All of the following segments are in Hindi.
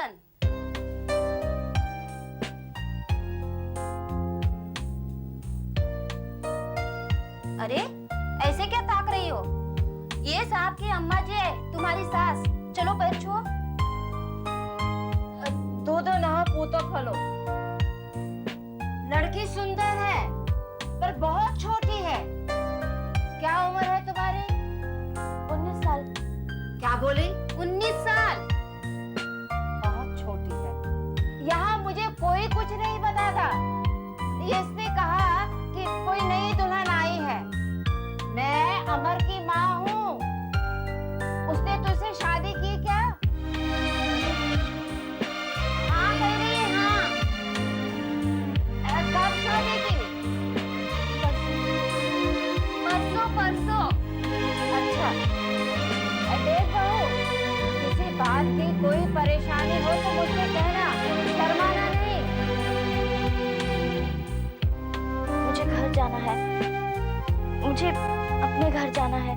लगन। अरे ऐसे क्या ताक रही हो? ये साहब की अम्मा जी है, तुम्हारी सास। चलो पैर छुओ। दूध नहा पूतो फलो। लड़की सुंदर है पर बहुत छोटी है। क्या उम्र है तुम्हारी? 19 साल। क्या बोली? 19 साल। बहुत छोटी है। यहाँ मुझे कोई कुछ नहीं बताता। इसने कहा कि कोई नई दुल्हन आई है। मैं अमर की माँ हूँ। उसने तुझसे शादी की क्या? हाँ कह रही है हाँ। कब शादी की? परसों परसों। अच्छा। देख बहू, किसी बात की कोई परेशानी हो तो मुझसे कहना, शर्माना नहीं। मुझे घर जाना है, मुझे अपने घर जाना है।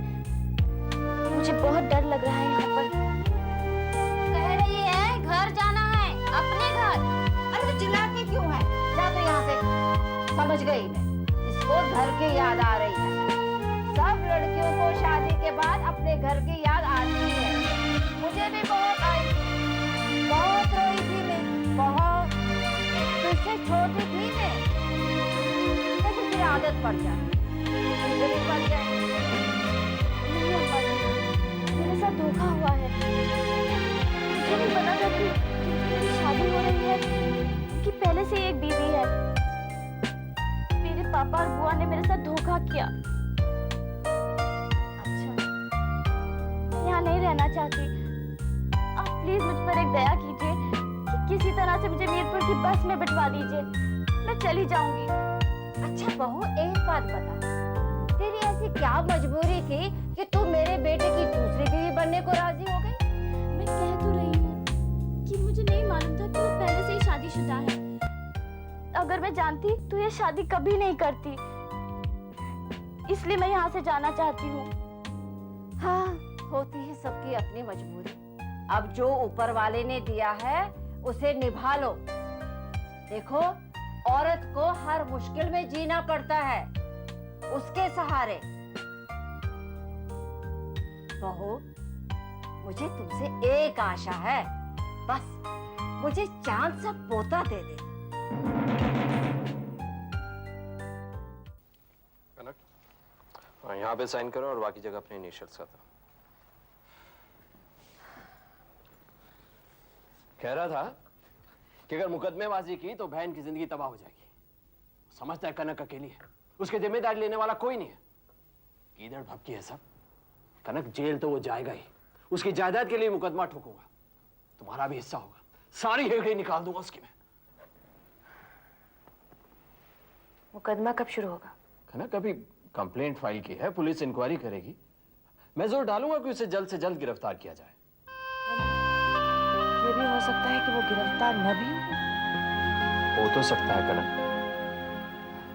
मुझे बहुत डर लग रहा है यहाँ पर। कह रही है घर जाना है, अपने घर। अरे तो चिल्लाती क्यों है? जा तो यहाँ से। समझ गई मैं, इसको घर की याद आ रही है। सब लड़कियों को शादी के बाद अपने घर की याद आती है। मुझे भी बहुत आई, बहुत रोई थी मैं, बहुत। तुझसे छोटी थी मैं, लेकिन फिर आदत पड़ जाती, मुझे भी पड़ जाए। नहीं अम्मा जी, मेरे साथ धोखा हुआ है। मुझे नहीं पता था कि मेरी शादी हो रही है, कि पहले से ही एक बीवी है। मेरे पापा और बुआ ने मेरे साथ धोखा किया। अच्छा, मैं यहाँ नहीं रहना चाहती। आप प्लीज मुझ पर एक दया कीजिए कि किसी तरह से मुझे मीरपुर की बस में बिठवा दीजिए। मैं चली जाऊंगी। अच्छा बहू, एक बात बता, तेरी ऐसी क्या मजबूरी थी कि तू मेरे बेटे की दूसरी बीवी बनने को राजी हो गई? मैं कह तो रही हूँ कि मुझे नहीं मालूम था कि वो पहले से ही शादीशुदा है। अगर मैं जानती तो ये शादी कभी नहीं करती। इसलिए मैं यहाँ से जाना चाहती हूँ। हाँ, होती है सबकी अपनी मजबूरी। अब जो ऊपर वाले ने दिया है उसे निभा लो। देखो, औरत को हर मुश्किल में जीना पड़ता है, उसके सहारे। बहू, मुझे तुमसे एक आशा है, बस मुझे चांद सा पोता दे दे। कनक, यहाँ पे साइन करो और बाकी जगह अपने इनिशियल्स का था। कह रहा था कि अगर मुकदमेबाजी की तो बहन की जिंदगी तबाह हो जाएगी। समझता है कनक अकेली है, उसकी जिम्मेदारी लेने वाला कोई नहीं है। कीदड़ भपकी है सब। कनक जेल तो वो जाएगा ही, उसकी जायदाद के लिए मुकदमा ठोकूंगा। तुम्हारा भी हिस्सा होगा, सारी हेगड़ी निकाल दूंगा उसकी मैं। मुकदमा कब शुरू होगा? कनक, अभी कंप्लेंट फाइल की है, पुलिस इंक्वायरी करेगी। मैं जोर डालूंगा कि उसे जल्द से जल्द गिरफ्तार किया जाए। ये भी हो सकता है कि वो गिरफ्तार न भी हो तो सकता है कनक।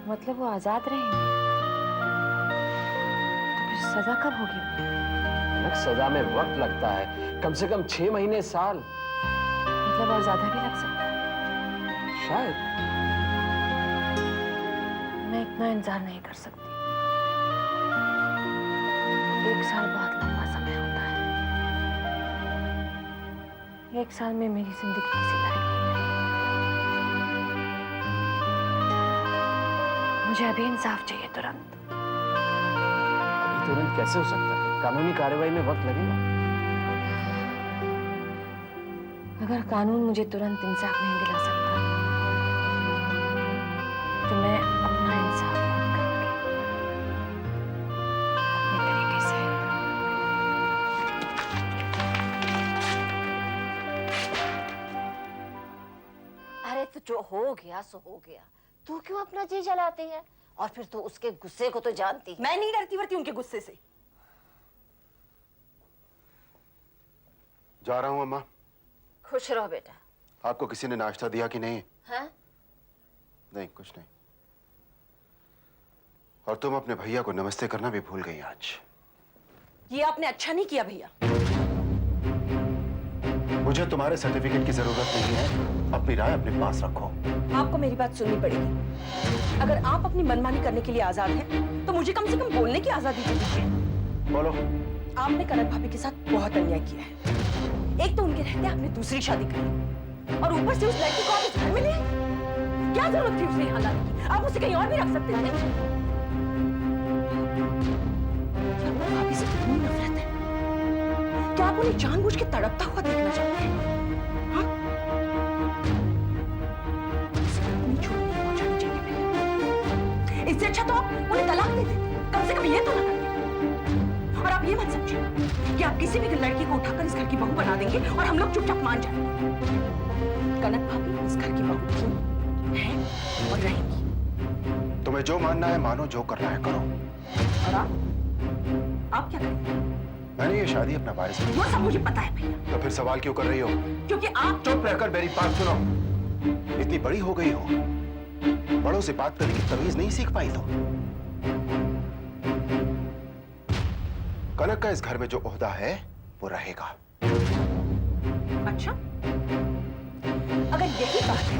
मतलब वो आजाद रहेंगे। तो फिर सजा कब होगी? कनक, सजा में वक्त लगता है, कम से कम 6 महीने साल। मतलब और ज्यादा भी लग सकता है। शायद। मैं इतना इंतजार नहीं कर सकती। 1 साल बहुत लंबा समय होता है। 1 साल में मेरी जिंदगी किसी लायक नहीं है। मुझे अभी इंसाफ चाहिए, तुरंत। अभी तुरंत कैसे हो सकता है? कानूनी कार्रवाई में वक्त लगेगा। अगर कानून मुझे तुरंत इंसाफ नहीं दिला सकता तो मैं अपना इंसाफ खुद करूंगी, अपने तरीके से। अरे तो जो हो गया सो हो गया, तू क्यों अपना जी जलाती है? और फिर तू उसके गुस्से को तो जानती है। मैं नहीं डरती वरती उनके गुस्से से। जा रहा हूं अम्मा। खुश रहो बेटा। आपको किसी ने नाश्ता दिया कि नहीं? हाँ? नहीं, कुछ नहीं। और तुम अपने भैया को नमस्ते करना भी भूल गई आज। ये आपने अच्छा नहीं किया भैया। मुझे तुम्हारे सर्टिफिकेट की जरूरत नहीं है। अपनी राय अपने पास रखो। आपको मेरी बात सुननी पड़ेगी। अगर आप अपनी मनमानी करने के लिए आजाद हैं, तो मुझे कम से कम बोलने की आजादी दे दीजिए। बोलो। आपने कनक भाभी के साथ बहुत अन्याय किया है। एक तो उनके रहते आपने दूसरी शादी करी और ऊपर से उस लड़की को आप इस घर में ले आए। क्या जरूरत थी उसे यहाँ लाने की? आप उसे कहीं और भी रख सकते थे। क्या आपको भाभी से इतनी नफरत है? क्या आप उन्हें जानबूझ के तड़पता हुआ देखना चाहते हैं? हाँ? इसे इतनी चोट नहीं पहुंचानी चाहिए भैया। इससे अच्छा तो आप उन्हें तलाक दे देते। कम से कम ये तो ना करते। और आप ये मत समझिए कि आप किसी भी लड़की को उठाकर इस घर की बहू बना देंगे और हम लोग चुपचाप मान जाएंगे। कनक भाभी इस घर की बहू थी, है और रहेंगी। तुम्हें जो मानना है मानो, जो करना है करो। और आप क्या करेंगे? मैंने ये शादी अपना वारिस वो सब मुझे पता है भैया। तो फिर सवाल क्यों कर रही हो? क्योंकि आप चुप रहकर मेरी बात सुनो। इतनी बड़ी हो गई हो, बड़ों से बात करने की तमीज नहीं सीख पाई तुम। कनक का इस घर में जो ओहदा है वो रहेगा। अच्छा, अगर यही बात है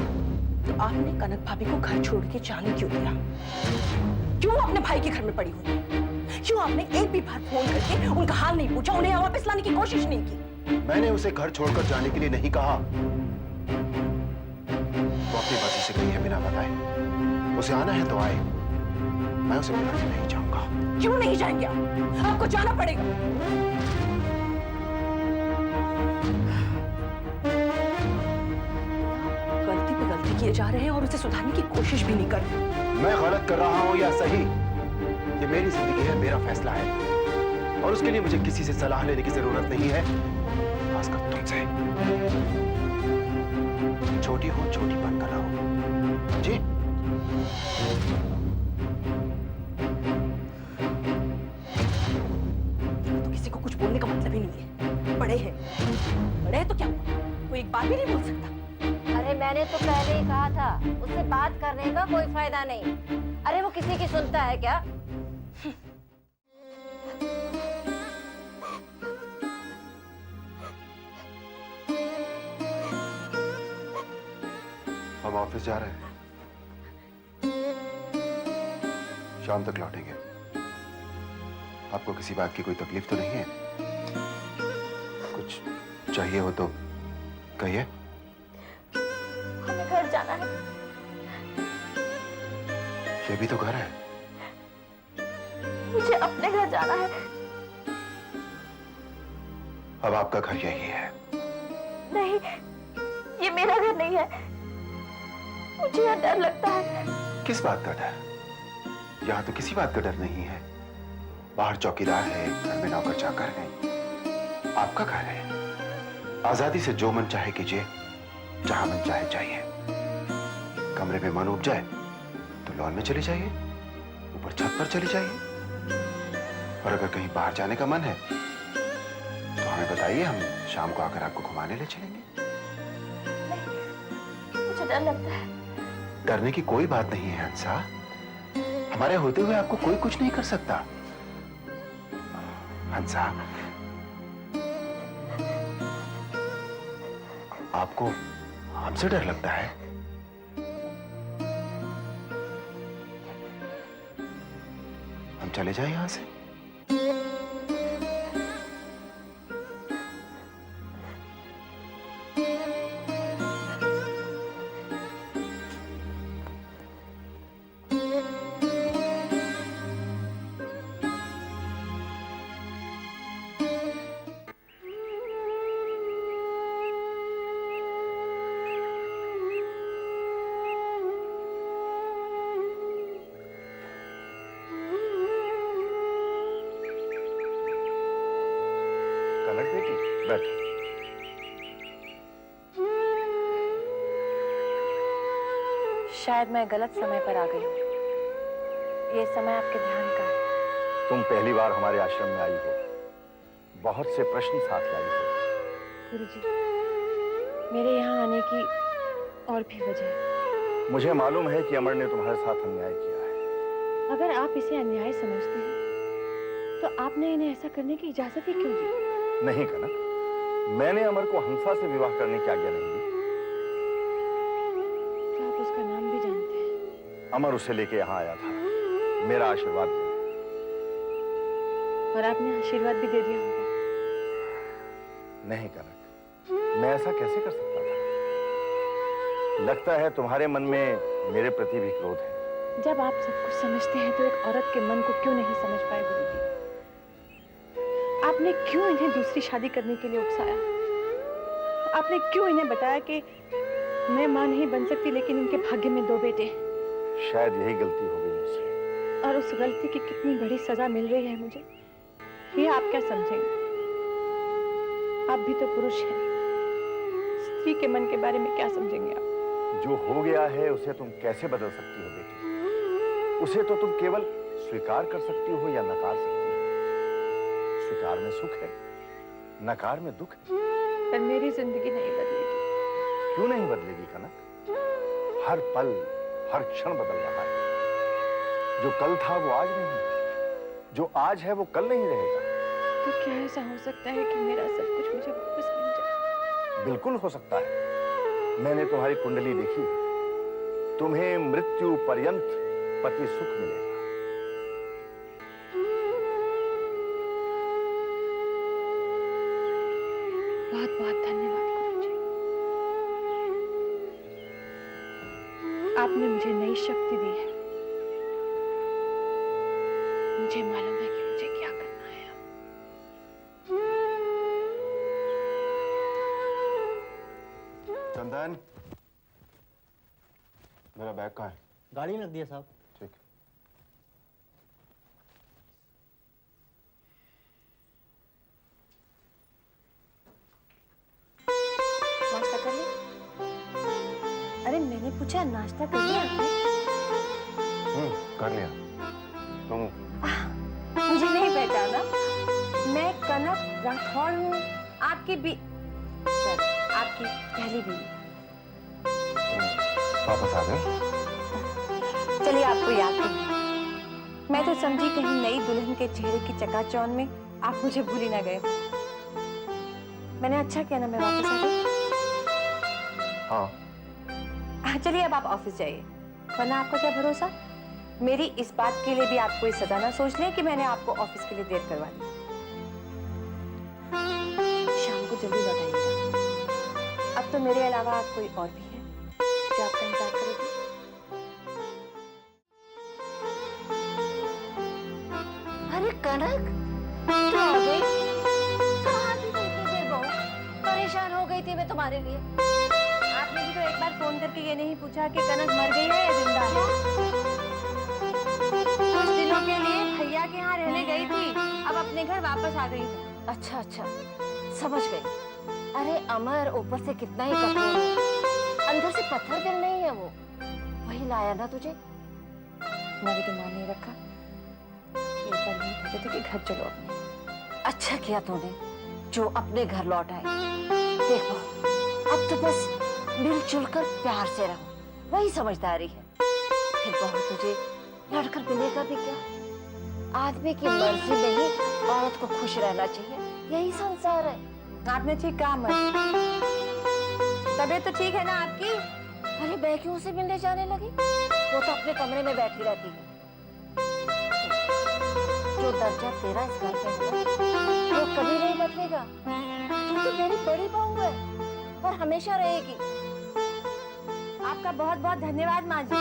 तो आपने कनक भाभी को घर छोड़ के जाने क्यों दिया? क्यों अपने भाई के घर में पड़ी हुई है? क्यों आपने एक भी बार फोन करके उनका हाल नहीं पूछा, उन्हें यहाँ वापस लाने की कोशिश नहीं की? मैंने उसे घर छोड़कर जाने के लिए नहीं कहा। वो अपनी मर्जी से गई है बिना बताए। उसे आना है तो आए, मैं उसे बुलाने नहीं जाऊंगा। क्यों नहीं जाएंगे आप? आपको जाना पड़ेगा। गलती पे गलती किए जा रहे हैं और उसे सुधारने की कोशिश भी नहीं कर रहे। मैं गलत कर रहा हूं या सही, ये मेरी जिंदगी है, मेरा फैसला है और उसके लिए मुझे किसी से सलाह लेने की जरूरत नहीं है, खासकर तुमसे। छोटी हो, छोटी बनकर रहो। जी? तो किसी को कुछ बोलने का मतलब ही नहीं है। बड़े हैं, बड़े हैं तो क्या हुआ? कोई एक बात भी नहीं बोल सकता। अरे मैंने तो पहले ही कहा था, उससे बात करने का कोई फायदा नहीं। अरे वो किसी की सुनता है क्या? हम ऑफिस जा रहे हैं, शाम तक लौटेंगे। आपको किसी बात की कोई तकलीफ तो नहीं है? कुछ चाहिए हो तो कहिए। हमें घर जाना है। ये भी तो घर है। मुझे अपने घर जाना है। अब आपका घर यही है। नहीं, ये मेरा घर नहीं है। मुझे यहाँ डर लगता है। किस बात का डर? यहाँ तो किसी बात का डर नहीं है। बाहर चौकीदार है, घर में नौकर चाकर है। आपका घर है, आजादी से जो मन चाहे कीजिए, जहां मन चाहे जाइए। कमरे में मन उब जाए तो लॉन में चले जाइए, ऊपर छत पर चले जाइए। और अगर कहीं बाहर जाने का मन है तो हमें बताइए, हम शाम को आकर आपको घुमाने ले चलेंगे। मुझे डर लगता है। डरने की कोई बात नहीं है हंसा। हमारे होते हुए आपको कोई कुछ नहीं कर सकता। हंसा, आपको हमसे डर लगता है? हम चले जाएं यहां से? कनक बेटी, बैठो। शायद मैं गलत समय पर आ गई हूँ। ये समय आपके ध्यान का है। तुम पहली बार हमारे आश्रम में आई हो, बहुत से प्रश्न साथ लाई हो। गुरुजी, मेरे यहाँ आने की और भी वजह है। मुझे मालूम है कि अमर ने तुम्हारे साथ अन्याय किया है। अगर आप इसे अन्याय समझते हैं तो आपने इन्हें ऐसा करने की इजाजत ही क्यों दी? नहीं कनक, मैंने अमर को हंसा से विवाह करने की आज्ञा नहीं दी। क्या आप उसका नाम भी जानते हैं? अमर उसे लेके यहाँ आया था मेरा आशीर्वाद देने। और आपने आशीर्वाद भी दे दिया होगा। नहीं कनक, मैं ऐसा कैसे कर सकता था? लगता है तुम्हारे मन में मेरे प्रति भी क्रोध है। जब आप सब कुछ समझते हैं तो एक औरत के मन को क्यों नहीं समझ पाए गुरुजी? आपने क्यों इन्हें दूसरी शादी करने के लिए उकसाया? आपने क्यों इन्हें बताया कि मैं मां नहीं बन सकती लेकिन इनके भाग्य में 2 बेटे? शायद यही गलती हो गई मुझसे। और उस गलती की कितनी बड़ी सजा मिल रही है मुझे, ये आप क्या समझेंगे? आप भी तो पुरुष हैं, स्त्री के मन के बारे में क्या समझेंगे आप? जो हो गया है उसे तुम कैसे बदल सकती हो बेटी? उसे तो तुम केवल स्वीकार कर सकती हो या नकार सकती हो। स्वीकार में सुख है, नकार में दुख है। पर मेरी जिंदगी नहीं बदलेगी। क्यों नहीं बदलेगी कनक? हर पल हर क्षण बदल रहा है। जो कल था वो आज नहीं है, जो आज है वो कल नहीं रहेगा। तो क्या ऐसा हो सकता है कि मेरा सब कुछ मुझे वापस मिल जाए? बिल्कुल हो सकता है। मैंने तुम्हारी कुंडली देखी, तुम्हें मृत्यु पर्यंत पति सुख मिलेगा। बहुत बहुत धन्यवाद गुरुजी। आपने मुझे नई शक्ति दी है। मुझे मालूम है कि मुझे क्या करना है अब। चंदन, मेरा बैग कहाँ है? गाड़ी में रख दिया साहब। ठीक। नाश्ता कर लिया? अरे मैंने पूछा नाश्ता कर लिया आपने? कर लिया। तुम? मुझे नहीं पहचाना? मैं कनक राठौड़ हूँ, आपकी आपकी पहली बीवी। वापस आ गए? चलिए आपको याद नहीं। मैं तो समझी कहीं नई दुल्हन के चेहरे की चकाचौंध में आप मुझे भूल ही ना गए। मैंने अच्छा किया ना मैं वापस आ गई। हाँ। चलिए अब आप ऑफिस जाइए, वरना आपका क्या भरोसा, मेरी इस बात के लिए भी आप कोई सजा ना सोच लें कि मैंने आपको ऑफिस के लिए देर करवा दी। शाम को जल्दी लौट आइएगा। अब तो मेरे अलावा कोई और भी है जो आपका इंतजार करेगी। अरे कनक, क्या हो गई? कहाँ थी तुम इतनी देर बहू? परेशान हो गई थी मैं तुम्हारे लिए। आपने भी तो एक बार फोन करके ये नहीं पूछा कि कनक मर गई है या जिंदा है? कुछ दिनों के लिए भैया के यहाँ रहने गई थी, अब अपने घर वापस आ गई हूँ। अच्छा अच्छा, समझ गई। अरे अमर ऊपर से कितना ही कठोर है, अंदर से पत्थर दिल नहीं है वो। वही लाया ना तुझे। मैं भी दिमाग नहीं रखा कि एक बार यही कहते थे कि घर चलो अपने। अच्छा किया तूने जो अपने घर लौट आए। देखो अब तो बस मिलजुल कर प्यार से रहो, वही समझदारी है। फिर बहू तुझे लड़कर मिलेगा भी क्या? आदमी की मर्जी में ही औरत को खुश रहना चाहिए, यही संसार है। आपने ठीक कहा मत। तबीयत तो ठीक है ना आपकी? अरे मैं क्यों उसे मिलने जाने लगी? वो तो अपने कमरे में बैठी रहती है। जो दर्जा तेरा इस घर पे है वो कभी नहीं बदलेगा। तू तो मेरी बड़ी बहू है और हमेशा रहेगी। आपका बहुत बहुत धन्यवाद माँ जी।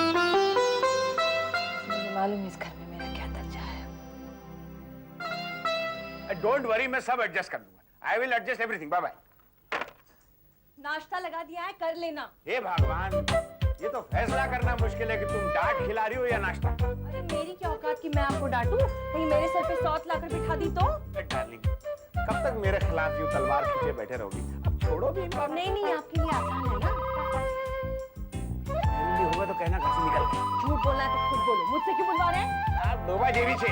मुझे मालूम है इस घर में मेरा क्या दर्जा है। डोंट वरी, मैं सब एडजस्ट कर दूंगा। I will adjust everything. Bye bye. नाश्ता लगा दिया है, कर लेना। हे भगवान, ये तो फैसला करना मुश्किल है कि तुम डांट खिला रही हो या नाश्ता। अरे मेरी क्या औकात कि मैं आपको डांटूं? कहीं मेरे सर पे सौत लाकर बिठा दी तो? डार्लिंग, कब तक मेरे खिलाफ यूं तलवार खींचे बैठे रहोगी? अब छोड़ो भी इनको। नहीं नहीं, आपके लिए आसान है ना। जल्दी होगा तो कहना घर से निकल गए। झूठ बोलना है तो खुद बोलो, मुझसे क्यों बुलवा रहे हैं? आप डोबा जेवी से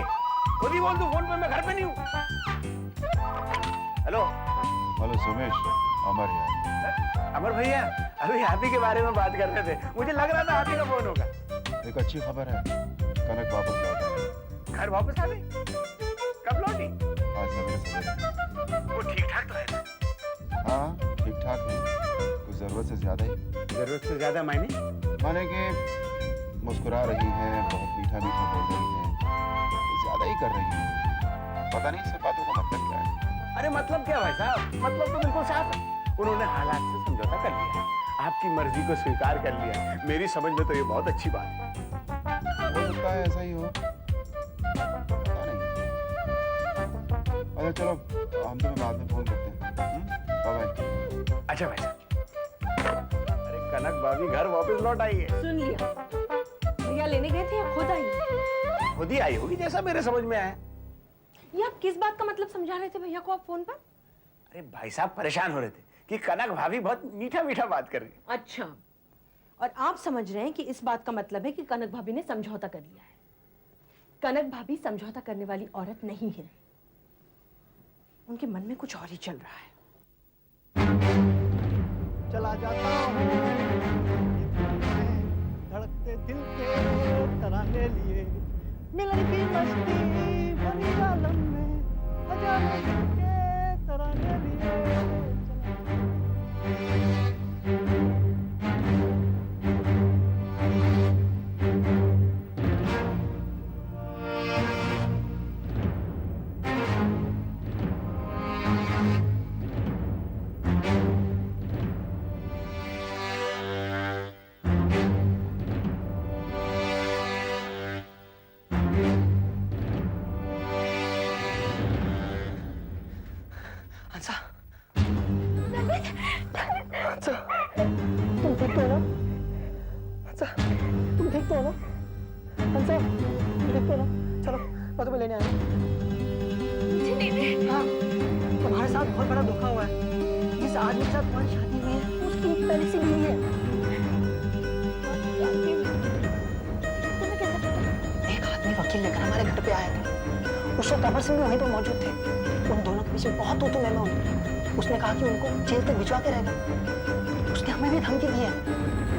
खुद ही बोल दो फोन पे, मैं घर पे नहीं हूँ। हेलो हेलो सुमेश, अमर है। अमर भैया, अभी हाथी के बारे में बात कर रहे थे, मुझे लग रहा था हाथी का फोन होगा। एक अच्छी खबर है, कनक वापस लौट आई। घर वापस आ गई? कब लौटी? आज सवेरे सवेरे। वो ठीक ठाक तो है ना? हाँ ठीक ठाक है, कुछ जरूरत से ज्यादा ही। जरूरत से ज्यादा मायने? माने कि मुस्कुरा रही हैं, बहुत मीठा मीठा बोल रही हैं, कुछ ज्यादा ही कर रही हैं। पता नहीं सब बातों का मतलब क्या है। अरे मतलब क्या भाई साहब, मतलब तो बिल्कुल साफ है। उन्होंने हालात से समझौता कर लिया, आपकी मर्जी को स्वीकार कर लिया। मेरी समझ में तो ये बहुत अच्छी बात है। हो सकता है ऐसा ही हो, पता नहीं। अच्छा चलो, हम तुम्हें बाद में फोन करते हैं। Bye bye. अच्छा भाई साहब, अरे कनक भाभी घर वापस लौट आई है। सुन लिया, भैया लेने गए थे या खुद आई? खुद ही आई होगी जैसा मेरे समझ में आया। ये आप किस बात का मतलब समझा रहे थे भैया को आप फोन पर? अरे भाई साहब परेशान हो रहे थे कि कनक भाभी बहुत मीठा मीठा बात कर रही है। अच्छा, और आप समझ रहे हैं कि इस बात का मतलब है कि कनक भाभी ने समझौता कर लिया है। कनक भाभी समझौता करने वाली औरत नहीं है, उनके मन में कुछ और ही चल रहा है। चला जाता हूँ धड़कते दिल के तराने लिए, मिलन की मस्ती भरी आलम में हजारों दिल के तराने लिए। हंसा, अच्छा, तुम ठीक तो हो ना? अच्छा, तुम ठीक तो हो ना? हंसा, तुम ठीक तो हो ना? चलो, मैं तुम्हें लेने आया हूँ। हाँ, तुम्हारे साथ बहुत बड़ा धोखा हुआ है। जिस आदमी के साथ तुम्हारी शादी हुई है, उसकी पहले से बीवी है। तुम्हें कैसे पता? एक आदमी वकील लेकर हमारे घर पे आया था। उस वक्त अमर सिंह भी वहीं पर मौजूद थे। उन दोनों के बीच में बहुत तू मैं हूँ। उसने कहा कि उनको जेल तक भिजवा के रहेगा। उसने हमें भी धमकी दी है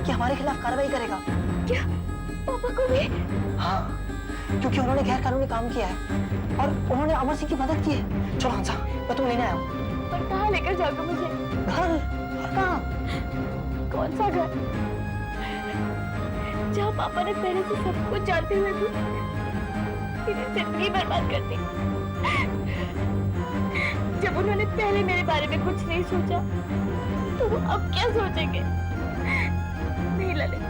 कि हमारे खिलाफ कार्रवाई करेगा। क्या पापा को भी? हाँ, क्योंकि उन्होंने गैर कानूनी काम किया है और उन्होंने अमर सिंह की मदद की है। चलो हंसा, मैं तुम्हें लेने आया हूँ। पर कहाँ लेकर जाओगे मुझे? घर? और कहाँ? कौन सा घर? जहाँ पापा ने पहले से सब कुछ जानते हुए भी मेरी जिंदगी बर्बाद कर दी। जब उन्होंने पहले मेरे बारे में कुछ नहीं सोचा, तो वो अब क्या सोचेंगे? नहीं ललित,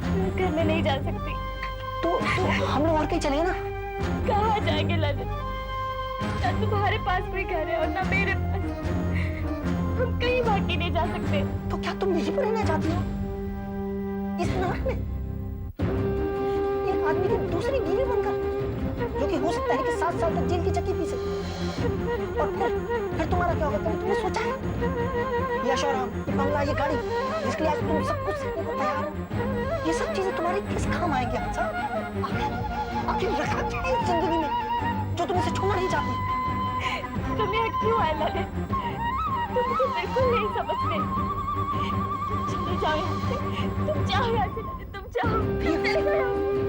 मैं घर में नहीं जा सकती। तो हम लोग और कहीं चलेंगे ना? कहाँ जाएंगे ललित? ना तुम्हारे पास कोई घर है और ना मेरे पास। हम कहीं बाकी नहीं जा सकते। तो क्या तुम यहीं पर रहना चाहती हो? इस नरक में? एक आदमी की दूसरी बीवी बनकर, जो कि हो सकता है कि 7 साल तक जेल की चक्की पीसे। और फिर तुम्हारा क्या होगा? तुमने सोचा है? यश और आराम, ये बंगला, ये गाड़ी, जिसके लिए आज तुम सब कुछ करने को तैयार हो, ये सब चीजें तुम्हारी किस काम आएंगी हंसा? आखिर रखा क्या है इस जिंदगी में जो तुम इसे छोड़ना नहीं चाहती? तुम यहाँ क्यों आए ललित? तुम मुझे बिल्कुल नहीं समझते। चले जाओ यहाँ से। तुम जाओ यहाँ से ललित, तुम जाओ।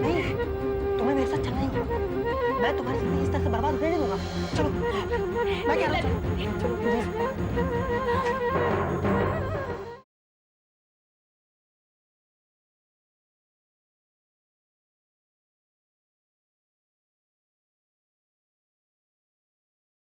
नहीं, तुम्हें मेरे साथ चलना ही होगा। मैं तुम्हारी जिंदगी इस तरह से बर्बाद होने नहीं दूंगा। चलो, मैं कह रहा हूँ, चलो, प्लीज।